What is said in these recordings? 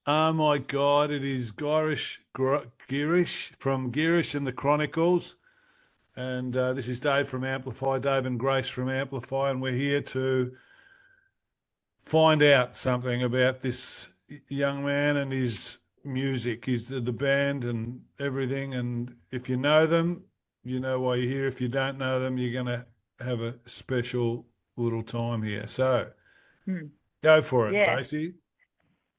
Oh my God, it is Girish from Girish and the Chronicles. And this is Dave from Amplify, Dave and Grace from Amplify. And we're here to find out something about this young man and his music, the band and everything. And if you know them, you know why you're here. If you don't know them, you're going to have a special little time here. So Hmm. go for it, Yeah. Gracie.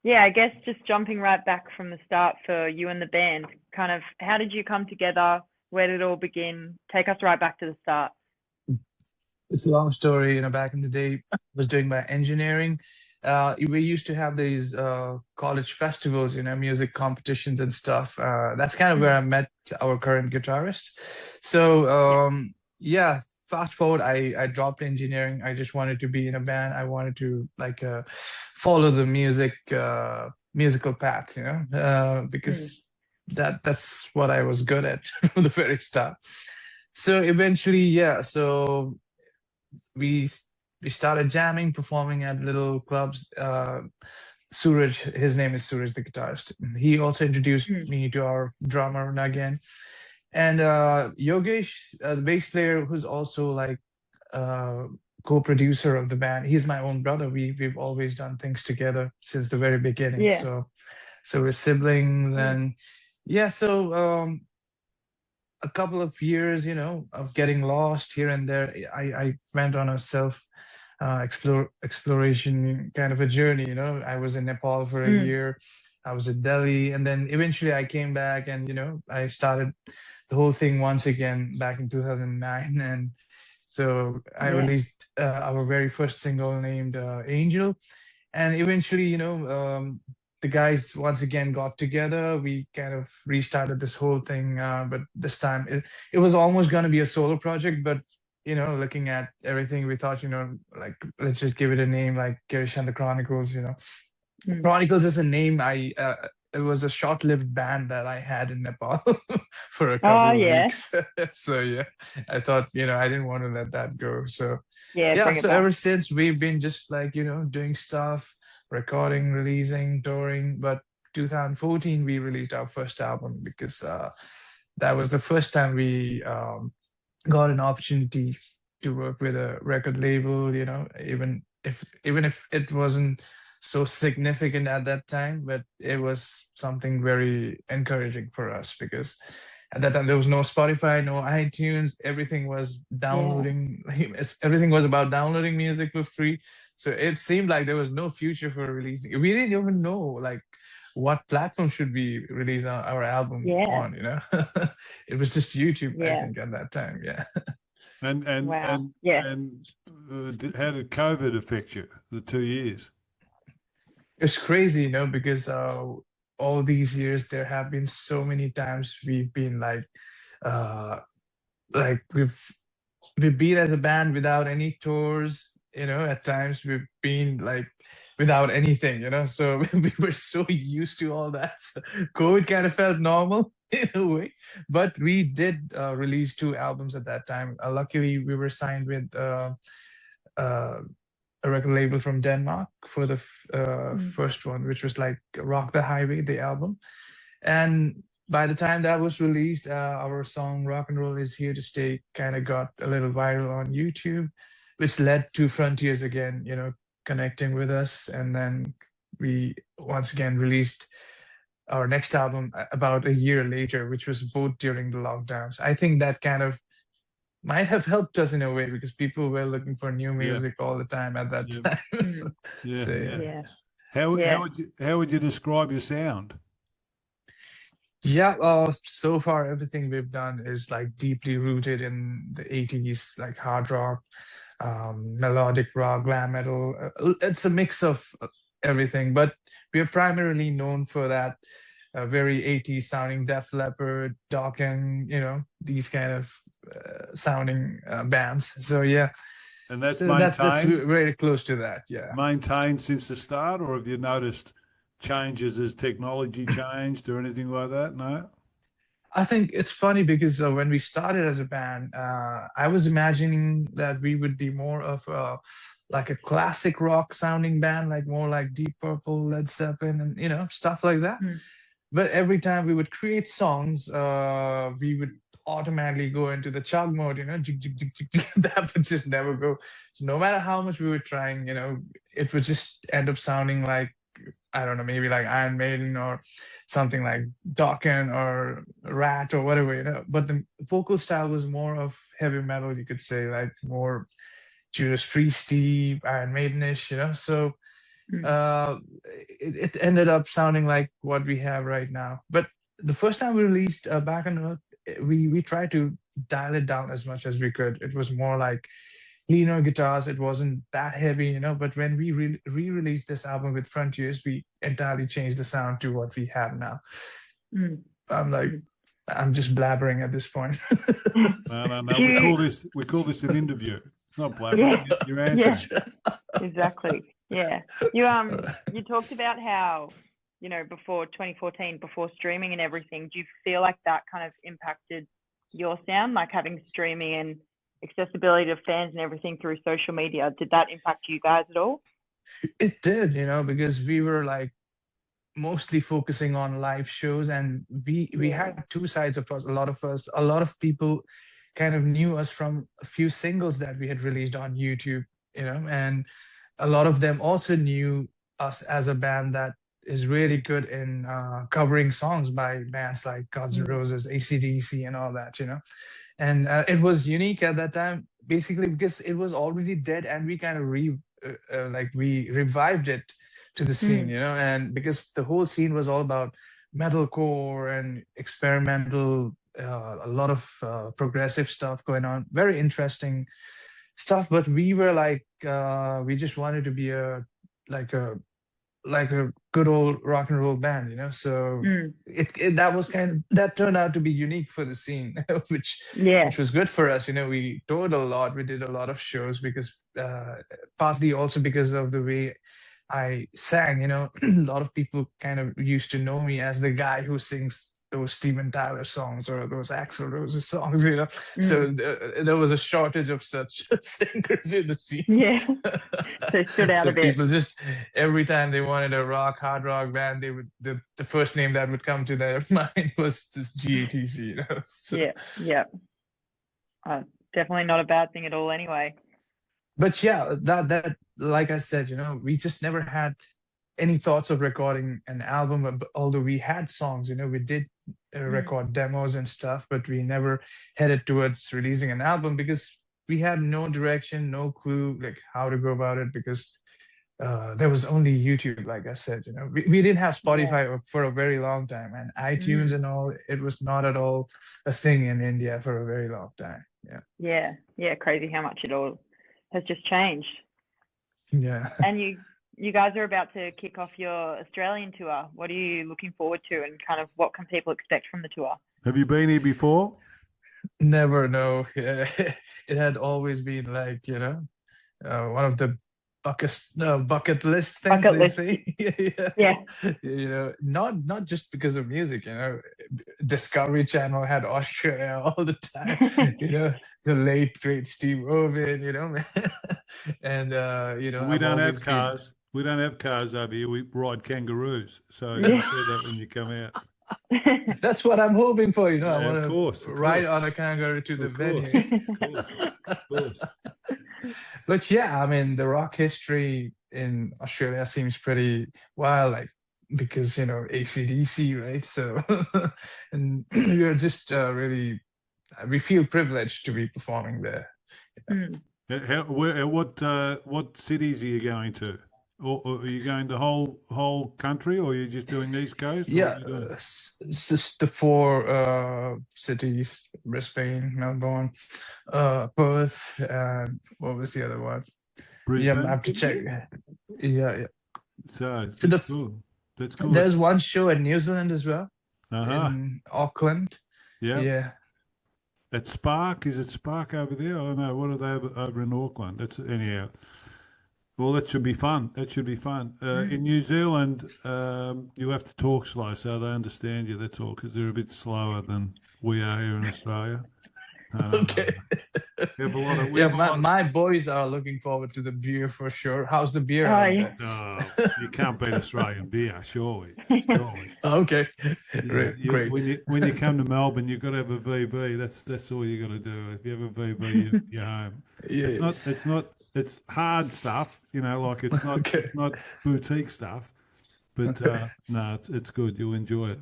Yeah, I guess just jumping right back from the start for you and the band, kind of how did you come together? Where did it all begin? Take us right back to the start. It's a long story. Back in the day, I was doing my engineering. We used to have these college festivals, music competitions and stuff. That's kind of where Hmm. I met our current guitarist. So, Yeah. yeah, fast forward, I dropped engineering. I just wanted to be in a band. I wanted to like follow the musical path, Hmm. because that's what I was good at from the very start. So eventually, yeah, so we we started jamming, performing at little clubs. Suraj, his name is Suraj, the guitarist. He also introduced Hmm. me to our drummer Nagin, and Yogesh, the bass player, who's also like uh, co-producer of the band. He's my own brother. We've always done things together since the very beginning. Yeah. So we're siblings, Yeah. and yeah. So a couple of years, of getting lost here and there. I went on a self exploration kind of a journey. I was in Nepal for a Hmm. year. I was in Delhi, and then eventually I came back, and I started the whole thing once again back in 2009. And so I Yeah. released our very first single named Angel, and eventually, the guys once again got together. We kind of restarted this whole thing, but this time it was almost going to be a solo project. But looking at everything, we thought, like, let's just give it a name, like Girish and the Chronicles. Hmm. Chronicles is a name I. It was a short-lived band that I had in Nepal for a Oh, couple of yeah. weeks. So yeah, I thought, I didn't want to let that go. So Yeah, yeah, bring it so back. ever since we've been just like, doing stuff, recording, releasing, touring. But 2014, we released our first album because that was the first time we got an opportunity to work with a record label, even if it wasn't so significant at that time, but it was something very encouraging for us because at that time there was no Spotify, no iTunes. Everything was Yeah. downloading. Everything was about downloading music for free. So it seemed like there was no future for releasing. We didn't even know like what platform should we release our album Yeah. on. It was just YouTube, I Yeah. think, at that time. Yeah. And and Wow. and Yeah. and how did COVID affect you? The 2 years. It's crazy, because all these years there have been so many times we've been uh like we've been as a band without any tours. At times we've been like without anything. So we were so used to all that. So COVID kind of felt normal in a way. But we did release two albums at that time. Luckily, we were signed with uh, a record label from Denmark for the Hmm. first one, which was like Rock the Highway, the album. And by the time that was released, our song Rock and Roll Is Here to Stay kind of got a little viral on YouTube, which led to Frontiers again, connecting with us. And then we once again released our next album about a year later, which was both during the lockdowns. I think that kind of might have helped us in a way because people were looking for new Yeah, music all the time at that yeah, time. Hmm. yeah, So yeah. yeah. Yeah. How Yeah. would you describe your sound? Yeah, so far everything we've done is like deeply rooted in the 80s, like hard rock, melodic rock, glam metal. It's a mix of everything, but we're primarily known for that very 80s sounding Def Leppard, Dokken, these kind of sounding bands. So yeah, And that's so that's maintained very close to that. Yeah. maintained since the start, or have you noticed changes as technology changed or anything like that? No. I think it's funny because when we started as a band, I was imagining that we would be more of like a classic rock sounding band, like more like Deep Purple, Led Zeppelin, and stuff like that. Mm. But every time we would create songs, we would automatically go into the chug mode, jig, jig, jig, jig, jig. That would just never go. So no matter how much we were trying, it would just end up sounding like, I don't know, maybe like Iron Maiden or something like Dokken or Rat or whatever. But the vocal style was more of heavy metal, you could say, like more Judas Priesty, Iron Maidenish. So Mm. it ended up sounding like what we have right now. But the first time we released Back on Earth, we tried to dial it down as much as we could. It was more like cleaner guitars. It wasn't that heavy. But when we re-released this album with Frontiers, we entirely changed the sound to what we have now. Mm. I'm just blabbering at this point. No. We call this an interview. Not blabbering. Yeah. You're answering. Exactly. Yeah. You talked about how, before 2014, before streaming and everything, do you feel like that kind of impacted your sound, like having streaming and accessibility to fans and everything through social media? Did that impact you guys at all? It did, because we were like mostly focusing on live shows, and we had two sides of us. A lot of people kind of knew us from a few singles that we had released on YouTube, and a lot of them also knew us as a band that is really good in covering songs by bands like Guns N' Roses, AC/DC, and all that, And it was unique at that time, basically because it was already dead, and we kind of we revived it to the scene, and because the whole scene was all about metalcore and experimental, a lot of progressive stuff going on, very interesting stuff. But we were like, we just wanted to be a good old rock and roll band, So that turned out to be unique for the scene, which was good for us. We toured a lot. We did a lot of shows because partly also because of the way I sang. A lot of people kind of used to know me as the guy who sings those Steven Tyler songs or those Axl Rose songs, So there was a shortage of such singers in the scene. Yeah, so stood out a bit. People just, every time they wanted a hard rock band, they would the first name that would come to their mind was this GATC. So, yeah. Definitely not a bad thing at all, anyway. But yeah, that like I said, we just never had any thoughts of recording an album, although we had songs, we did record demos and stuff, but we never headed towards releasing an album because we had no direction, no clue like how to go about it, because there was only YouTube, like I said. We didn't have Spotify for a very long time, and iTunes and all, it was not at all a thing in India for a very long time. Yeah, crazy how much it all has just changed. Yeah. And you guys are about to kick off your Australian tour. What are you looking forward to, and kind of what can people expect from the tour? Have you been here before? Never, no. It had always been like, one of the bucket list things they say. Yeah. Not just because of music, Discovery Channel had Australia all the time, the late great Steve Irwin, and we don't have cars. We don't have cars over here. We ride kangaroos. So you'll see that when you come out. That's what I'm hoping for, I want to ride on a kangaroo to the venue. Of course. But yeah, I mean, the rock history in Australia seems pretty wild, like, because AC/DC, right? So and we're just really, we feel privileged to be performing there. What cities are you going to? Or are you going the whole country, or are you just doing East Coast? Yeah, it's just the 4 cities: Brisbane, Melbourne, Perth, and what was the other one? Brisbane? Yeah, I have to check. Yeah. So that's cool. That's cool. There's one show in New Zealand as well, in Auckland. Yeah. At Spark, is it Spark over there? I don't know. What are they over in Auckland? That's anyhow. Well, that should be fun. That should be fun. In New Zealand, you have to talk slow so they understand you. That's all, because they're a bit slower than we are here in Australia. Okay. We have a lot of. We Yeah, have a lot. my boys are looking forward to the beer for sure. How's the beer Oh, out yeah. there? You can't beat Australian beer, surely. Surely. Okay, Yeah, great. when you come to Melbourne, you've got to have a VB. That's all you got to do. If you have a VB, you're home. Yeah. It's hard stuff, like it's not Okay. it's not boutique stuff, but no, it's good. You'll enjoy it.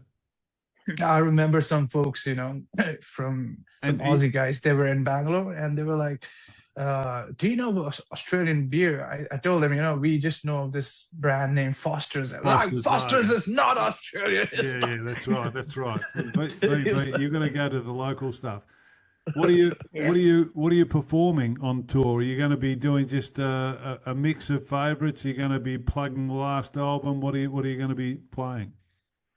I remember some folks, from some And you- Aussie guys. They were in Bangalore, and they were like, "Do you know Australian beer?" I told them, we just know this brand named Foster's. Foster's Foster's Lager. is not Australian. It's Yeah, that's right. That's right. You're going to go to the local stuff. What are you Yeah. what are you performing on tour? Are you going to be doing just a mix of favourites? Are you going to be plugging the last album? What are you going to be playing?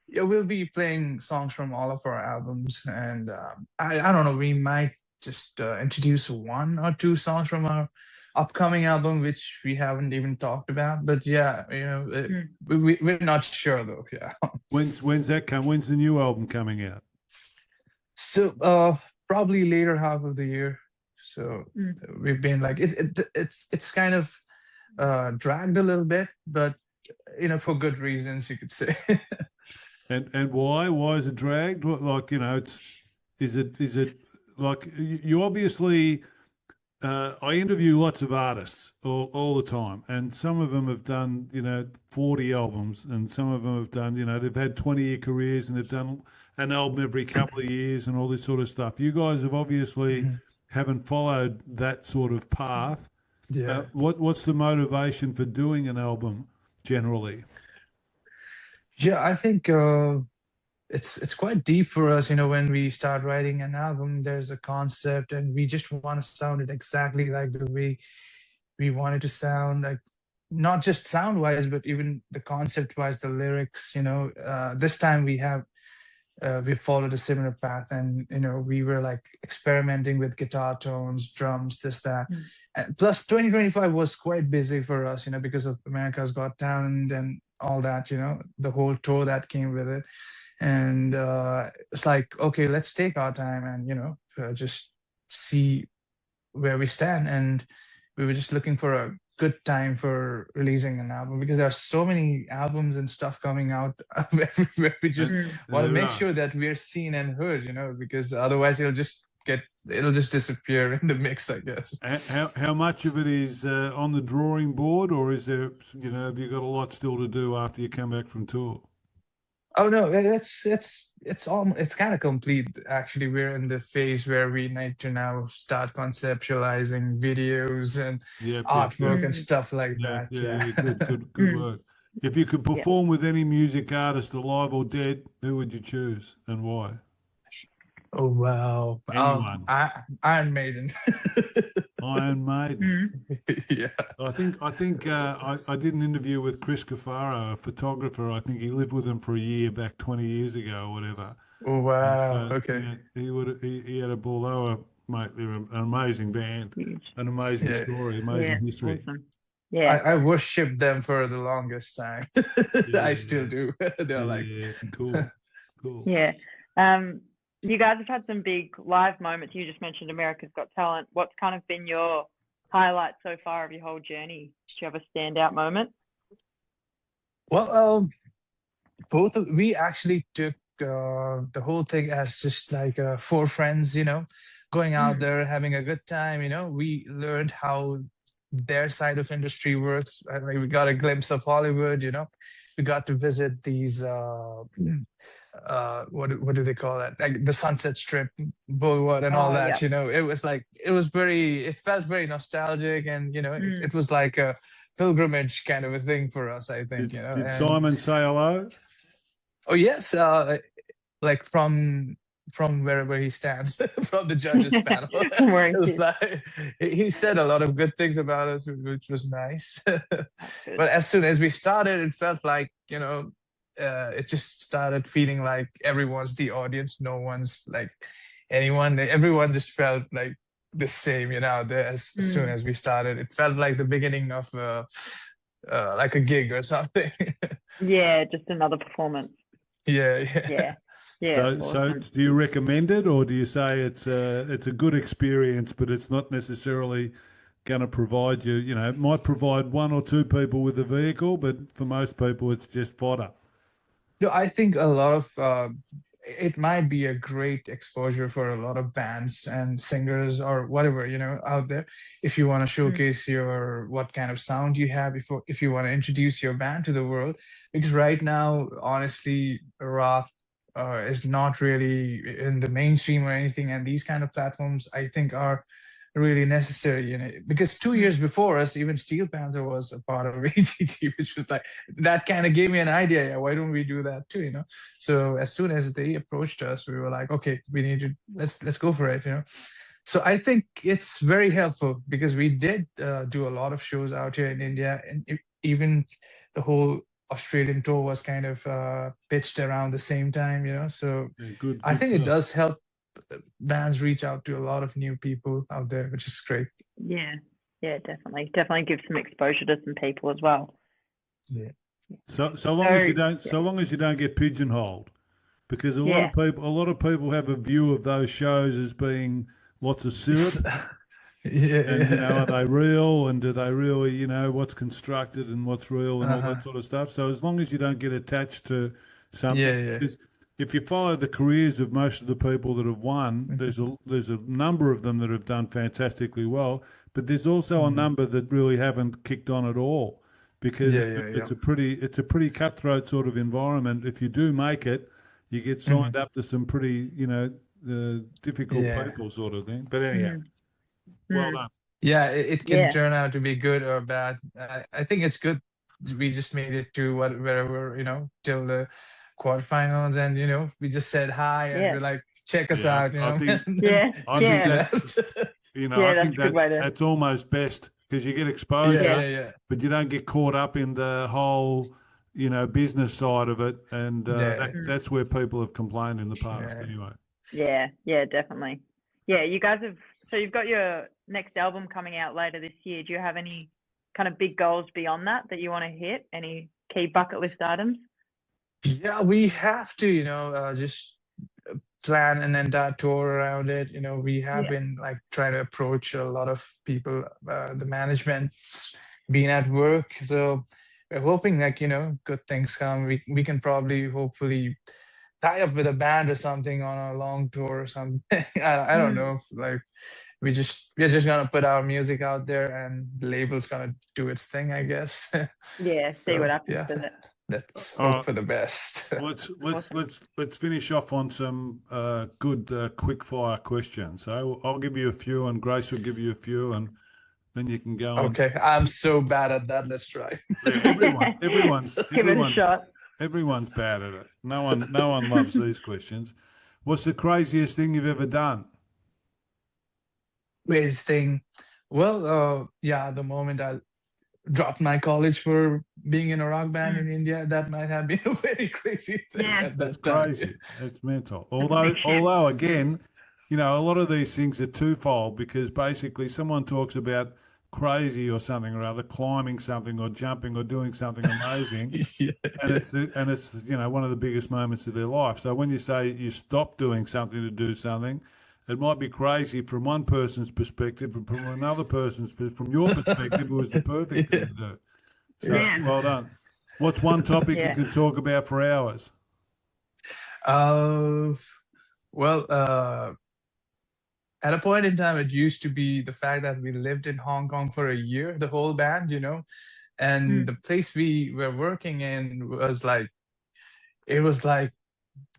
Yeah, we'll be playing songs from all of our albums, and I don't know, we might just introduce one or two songs from our upcoming album, which we haven't even talked about. But yeah, we're not sure though. Yeah. When's that come? When's the new album coming out? So probably later half of the year. So we've been like it's kind of dragged a little bit, but for good reasons, you could say. And why? Why is it dragged? Like, is it like you obviously, I interview lots of artists all the time, and some of them have done, 40 albums, and some of them have done, they've had 20-year careers and they've done an album every couple of years and all this sort of stuff. You guys have obviously haven't followed that sort of path. Yeah. What's the motivation for doing an album generally? Yeah, I think it's quite deep for us. When we start writing an album, there's a concept, and we just want to sound it exactly like the way we want it to sound, like not just sound wise, but even the concept wise, the lyrics. This time we followed a similar path, and we were like experimenting with guitar tones, drums, this, that. And plus 2025 was quite busy for us, because of America's Got Talent and all that, the whole tour that came with it. And it's like, okay, let's take our time and just see where we stand. And we were just looking for a good time for releasing an album, because there are so many albums and stuff coming out everywhere. We just want to make sure that we're seen and heard, because otherwise it'll just disappear in the mix, I guess. How much of it is on the drawing board, or is there, have you got a lot still to do after you come back from tour? Oh no, it's kind of complete actually. We're in the phase where we need to now start conceptualizing videos and artwork and stuff like that. Yeah, good work. If you could perform with any music artist, alive or dead, who would you choose and why? Oh wow! Anyone? Iron Maiden. Iron Maiden. Yeah. I think I did an interview with Chris Cafaro, a photographer. I think he lived with him for a year back 20 years ago or whatever. Oh wow! And so, Okay. Yeah, he had a ball. They were, mate, they're an amazing band, an amazing story, amazing history. Awesome. Yeah. I worshipped them for the longest time. I still do. They're like cool. Yeah. You guys have had some big live moments. You just mentioned America's Got Talent. What's kind of been your highlight so far of your whole journey? Do you have a standout moment? Well, we actually took the whole thing as just like 4 friends, going out there having a good time. We learned how their side of industry works. We got a glimpse of Hollywood. We got to visit these what do they call that, like the Sunset Strip, Boulevard, and all that. It felt very nostalgic, and it was like a pilgrimage kind of a thing for us, I think. Did Simon say hello? Oh yes, like from wherever he stands, from the judges panel. It was like, he said a lot of good things about us, which was nice. But as soon as we started, it felt like it just started feeling like everyone's the audience. No one's like anyone. Everyone just felt like the same, as soon as we started. It felt like the beginning of like a gig or something. Yeah, just another performance. Yeah. Yeah. Yeah. So, It's so awesome. do you recommend it, or do you say it's a good experience, but it's not necessarily going to provide you? You know, it might provide one or two people with a vehicle, but for most people, it's just fodder. No, I think a lot of it might be a great exposure for a lot of bands and singers or whatever, out there. If you want to showcase your what kind of sound you have, if you want to introduce your band to the world, because right now, honestly, rock is not really in the mainstream or anything, and these kind of platforms, I think, are really necessary, because 2 years before us, even Steel Panther was a part of AGT, which was like that kind of gave me an idea. Yeah, why don't we do that too? So as soon as they approached us, we were like, okay, we need to let's go for it. So I think it's very helpful because we did do a lot of shows out here in India, and even the whole Australian tour was kind of pitched around the same time. So Yeah, good, I good think it stuff. does help bands reach out to a lot of new people out there, which is great. Yeah. Yeah, definitely give some exposure to some people as well. Yeah. So long as you don't, so long as you don't get pigeonholed, because a lot of people have a view of those shows as being lots of syrup. And are they real, and do they really, what's constructed and what's real and all that sort of stuff. So as long as you don't get attached to something, because if you follow the careers of most of the people that have won, there's a number of them that have done fantastically well, but there's also a number that really haven't kicked on at all, because it's a pretty cutthroat sort of environment. If you do make it, you get signed up to some pretty, difficult people sort of thing. But anyhow. Well done. Yeah, it can turn out to be good or bad. I think it's good. We just made it to wherever, till the quarterfinals, and we just said hi and we're like, check us out. I think, Yeah. I think that's almost best because you get exposure, but you don't get caught up in the whole, business side of it, and that's where people have complained in the past anyway. Yeah, definitely. Yeah, you guys have. So you've got your next album coming out later this year. Do you have any kind of big goals beyond that you want to hit? Any key bucket list items? Yeah, we have to, just plan an entire tour around it. We have been like trying to approach a lot of people. The management's been at work, so we're hoping that good things come. We can probably hopefully tie up with a band or something on a long tour or something. I don't know. Like we're just gonna put our music out there, and the label's gonna do its thing, I guess. Yeah, see what happens with it. Let's hope for the best. Let's finish off on some good quickfire questions. So I'll give you a few, and Grace will give you a few, and then you can go. Okay, I'm so bad at that. Let's try. Everyone's give it a shot. Everyone's bad at it. No one loves these questions. What's the craziest thing you've ever done? Craziest thing? Well, the moment I dropped my college for being in a rock band in India, that might have been a very crazy thing. Yeah, that's crazy. It's mental. Although again, a lot of these things are twofold, because basically someone talks about crazy or something or other, climbing something or jumping or doing something amazing, and it's one of the biggest moments of their life. So when you say you stop doing something to do something, it might be crazy from one person's perspective, and from another person's, from your perspective, it was the perfect thing to do. So well done. What's one topic you can talk about for hours? Well, at a point in time, it used to be the fact that we lived in Hong Kong for a year, the whole band, and the place we were working in was like, it was like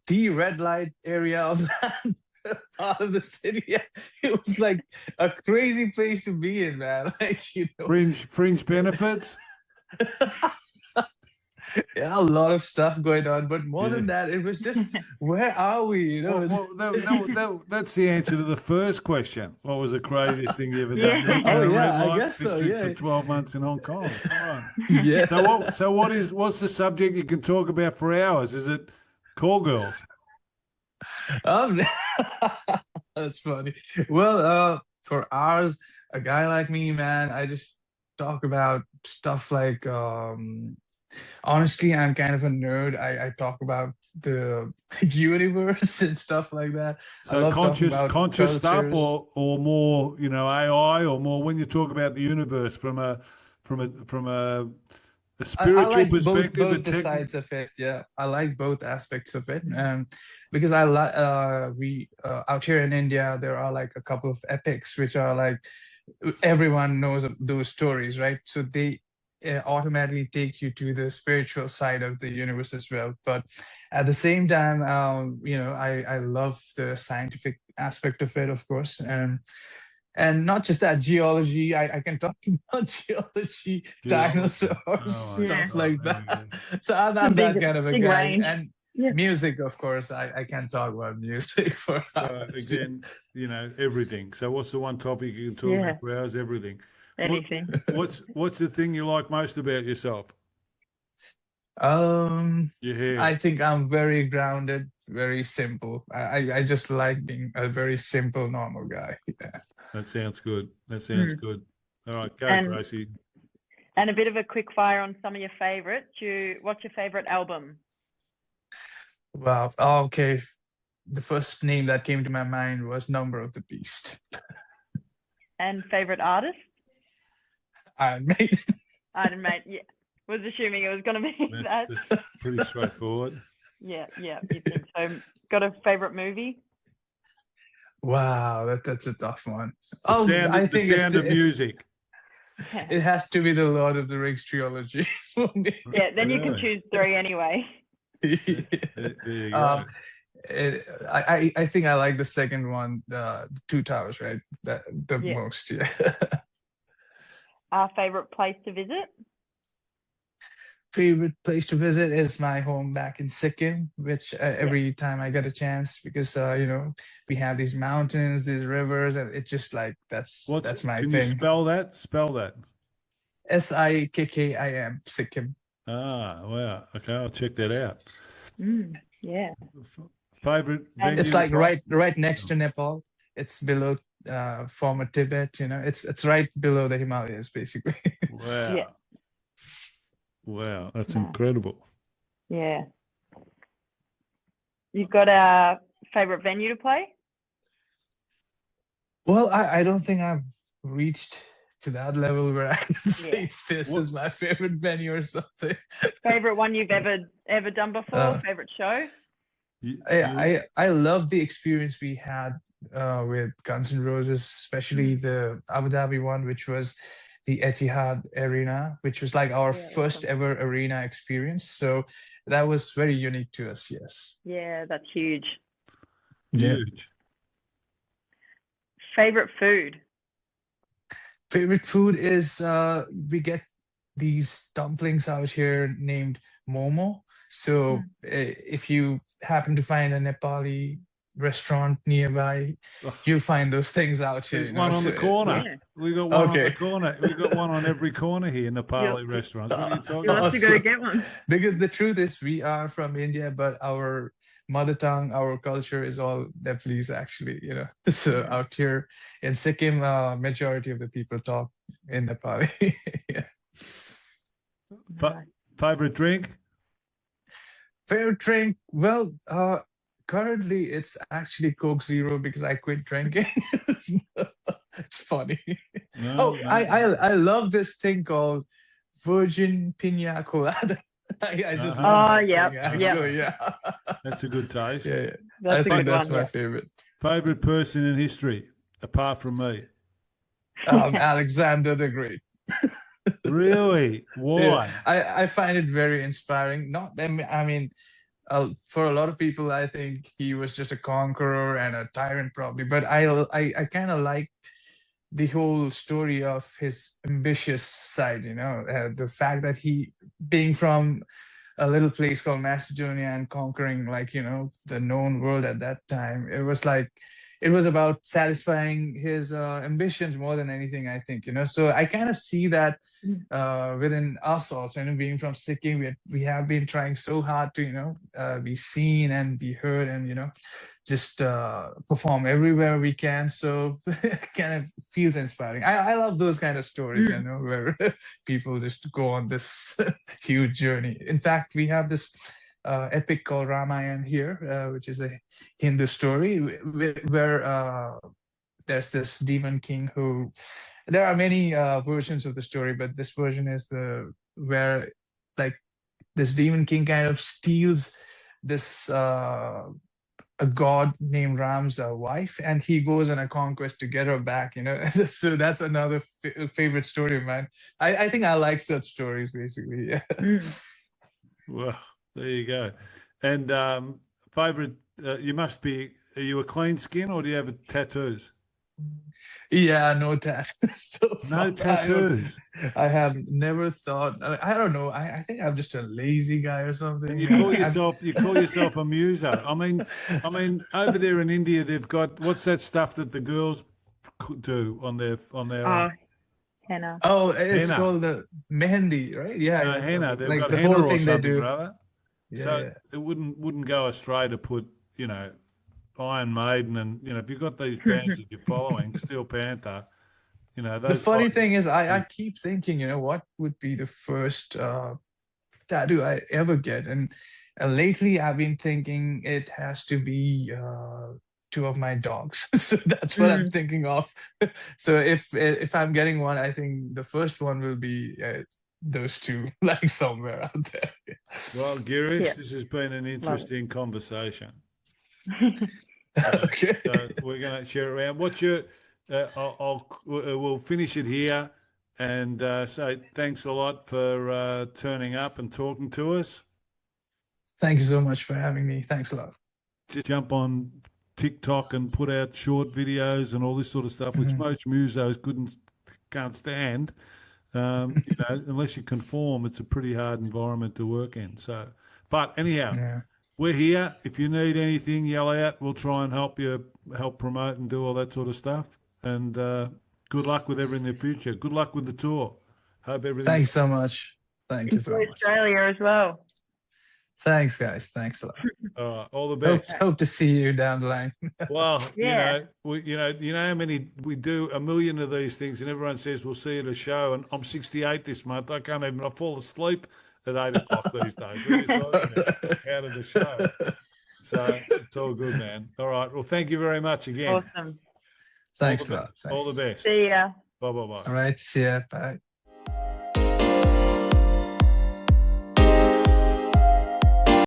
the red light area of that part of the city. It was like a crazy place to be in, man. Like, fringe benefits. Yeah, a lot of stuff going on, but more than that, it was just, where are we? That's the answer to the first question. What was the craziest thing you ever done? I guess so. For 12 months in Hong Kong. Yeah. So what's the subject you can talk about for hours? Is it call girls? That's funny. Well, for hours. A guy like me, man, I just talk about stuff like honestly, I'm kind of a nerd. I talk about the universe and stuff like that. I So love talking about conscious stuff, cultures. or more, AI, or more when you talk about the universe from a I spiritual like both perspective, a both the technical. sides of it. Yeah, I like both aspects of it. Because I like we out here in India, there are like a couple of epics which are like everyone knows of those stories, right? So they automatically take you to the spiritual side of the universe as well. But at the same time, I love the scientific aspect of it, of course, and not just that, geology. I can talk about geology, Geology. dinosaurs, Oh my Yeah. stuff God, like there that. we go. So I'm It's a that kind of a big guy. range. And Yeah. music, of course, I can talk about music for So hours. again, everything. So what's the one topic you can talk Yeah. about for hours? Everything. What Anything. what's the thing you like most about yourself? Your I hair. think I'm very grounded, very simple. I just like being a very simple, normal guy. Yeah. That sounds good. That sounds Mm. good. All right, go, And Gracie. a bit of a quick fire on some of your favorites. What's your favorite album? Wow. Okay. The first name that came to my mind was Number of the Beast. And favorite artist? Iron Maiden. Iron Maiden. Yeah. Was assuming it was going to be that. That's pretty straightforward. Yeah. You think so? Got a favorite movie? Wow, that's a tough one. The I think sound of music. it has to be the Lord of the Rings trilogy for me. Yeah. Then you can Really? choose 3 anyway. There you go. I think I like the second one, the Two Towers, right? The Yeah. most, yeah. Our favorite place to visit? Favorite place to visit is my home back in Sikkim, which every time I get a chance, because we have these mountains, these rivers, and it's just like that's my Can you thing. spell that? Spell that. Sikkim, Sikkim. Ah, wow. Okay, I'll check that out. Yeah. Favorite venue? It's like right next to Nepal. It's below former Tibet. It's right below the Himalayas, basically. Wow. Yeah. Wow, that's Wow. incredible. Yeah. You've got a favorite venue to play? Well, I don't think I've reached to that level where I can say this is my favorite venue or something. Favorite one you've ever done before? Favorite show? I love the experience we had with Guns N' Roses, especially the Abu Dhabi one, which was the Etihad Arena, which was like our first ever arena experience. So that was very unique to us. Yes. Yeah, that's huge. Huge. Favorite food? Favorite food is we get these dumplings out here named momo. So if you happen to find a Nepali restaurant nearby, you'll find those things out here. There's one on the corner. We got one on the corner. We got one on every corner here, Nepali restaurants. What are you talking You'll about? have to go get one. Because the truth is, we are from India, but our mother tongue, our culture is all Nepalese, actually. So out here in Sikkim, majority of the people talk in Nepali. Favorite drink? Favorite drink? Well, currently it's actually Coke Zero because I quit drinking. It's funny. I love this thing called Virgin Pina Colada. I just love yeah. That's a good taste. Yeah. I think that's my favorite. Favorite person in history, apart from me? Alexander the Great. Really? Why? Yeah. I find it very inspiring. For a lot of people, I think he was just a conqueror and a tyrant, probably. But I kind of like the whole story of his ambitious side. The fact that he, being from a little place called Macedonia and conquering, the known world at that time, it it was about satisfying his ambitions more than anything, I think, so I kind of see that within us also, being from Sikkim, we have been trying so hard to be seen and be heard, and just perform everywhere we can. So it kind of feels inspiring. I love those kind of stories, where people just go on this huge journey. In fact, we have this epic called Ramayana here, which is a Hindu story where there's this demon king who, there are many versions of the story, but this version is where like this demon king kind of steals this a god named Ram's wife, and he goes on a conquest to get her back. So that's another favorite story of mine. I think I like such stories, basically. Yeah. Well, there you go. And favorite, are you a clean skin or do you have tattoos? Yeah, no tattoos. So no tattoos. I have never thought. I don't know. I think I'm just a lazy guy or something. And you call yourself a muser. I mean, over there in India, they've got, what's that stuff that the girls do on their henna. Oh, it's henna. called the mehendi, right? Yeah, henna. They've like got the henna whole or thing something, they do. brother. Yeah, so it wouldn't go astray to put, Iron Maiden, and if you've got these bands that you're following, Steel Panther, those. The funny thing is, I keep thinking, what would be the first tattoo I ever get, and lately I've been thinking it has to be two of my dogs. So that's what I'm thinking of. So if I'm getting one, I think the first one will be those two, like somewhere out there. Well, Girish, this has been an interesting conversation. Okay. So we're going to share around. What's your? We'll finish it here, and say thanks a lot for turning up and talking to us. Thank you so much for having me. Thanks a lot. Just jump on TikTok and put out short videos and all this sort of stuff, which most musos can't stand. Unless you conform, it's a pretty hard environment to work in. So, but anyhow, we're here. If you need anything, yell out. We'll try and help promote and do all that sort of stuff. And good luck with everything in the future. Good luck with the tour. Hope everything. Thanks so much. Thank you so much. Australia as well. Thanks, guys. Thanks a lot. All right, all the best. Hope to see you down the line. Well, you know how many we do, a million of these things, and everyone says we'll see you at a show. And I'm 68 this month. I can't even. I fall asleep at 8 o'clock these days. What are you talking about? Out of the show. So it's all good, man. All right. Well, thank you very much again. Awesome. Thanks a lot. All the best. See ya. Bye bye bye. All right. See ya. Bye.